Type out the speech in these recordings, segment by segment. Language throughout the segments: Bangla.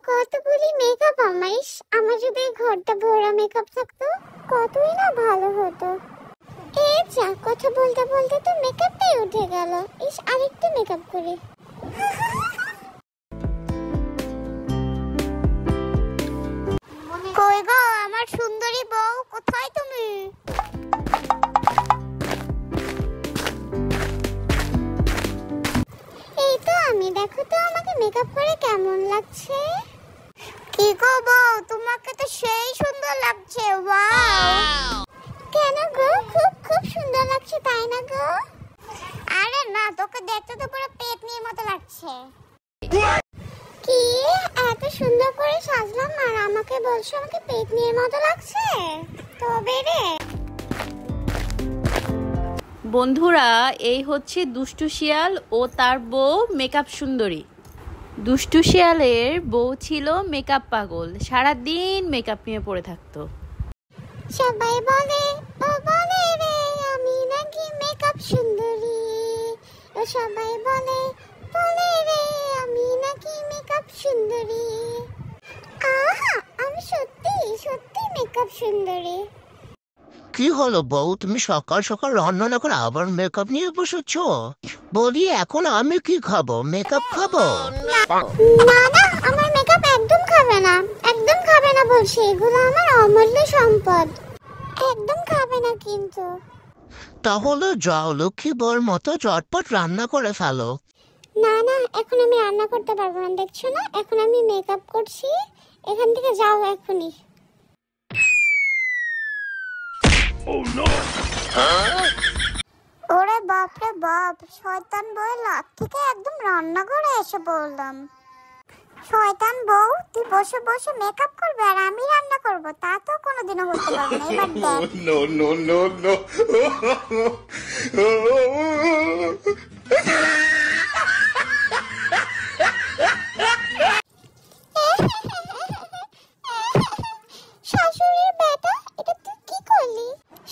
কতগুলি মেকআপ আমার যদি ঘরটা ভরা মেকআপ থাকতো কতই না ভালো হতো। এই যা, কথা বলতে বলতে তো মেকআপটাই উঠে গেল। আরেকটু মেকআপ করি। কই গো আমার সুন্দরী বউ, কোথায় তুমি? এই তো আমি, দেখো তো আমাকে মেকআপ করে কেমন লাগছে। কি গো বউ, তোমাকে তো সেই সুন্দর লাগছে। ওয়াও! কেন গো, খুব খুব সুন্দর লাগছে তাই না গো? আরে না, তোকে দেখতে তো পুরো পেতনির মতো লাগছে। কি এত সুন্দর করে সাজলাম আর আমাকে বলছো আমাকে পেতনির মতো লাগছে? তবে রে বন্ধুরা, এই হচ্ছে দুষ্টু শিয়াল ও তার বউ মেকআপ সুন্দরী। দুষ্টু শিয়ালের বউ ছিল মেকআপ পাগল, সারাদিন মেকআপ নিয়ে পড়ে থাকতো। সবাই বলে ও বলে রে আমি নাকি মেকআপ সুন্দরী, ও সবাই বলে রে আমি নাকি মেকআপ সুন্দরী। আহা, আমি সত্যি সত্যি মেকআপ সুন্দরী। কি হলো বউ, তুমি সকাল সকাল রান্না না করে আবার মেকআপ নিয়ে বসেছো? বলি এখন আমি কি খাবো, মেকআপ খাবো? না না, আমার মেকআপ একদম খাবে না, একদম খাবে না বলছি। এগুলো আমার অমূল্য সম্পদ, একদম খাবে না কিন্তু। তাহলে যাও, লক্ষ্মী বউর মতো চটপট রান্না করে ফেলো। না না, এখন আমি রান্না করতে পারবো না, দেখছো না এখন আমি মেকআপ করছি। এখান থেকে যাও এখনই। ওরে বাপ রে বাপ, শয়তান বউ লাত থেকে একদম রান্নাঘরে এসে বললাম। শয়তান বউ, তুই বসে বসে মেকআপ করবে আর আমি রান্না করব, তা তো কোনোদিনও হতে পারবে না। এবার দেখ। No, no, no, no. শাশুড়ির বেটা, এটা তুই কি করলি?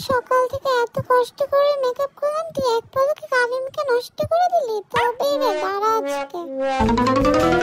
সকাল থেকে এত কষ্ট করে মেকআপ করলাম, তুই এক পলকে কালিমকে নষ্ট করে দিলি। তবে রে দাঁড়া আজকে।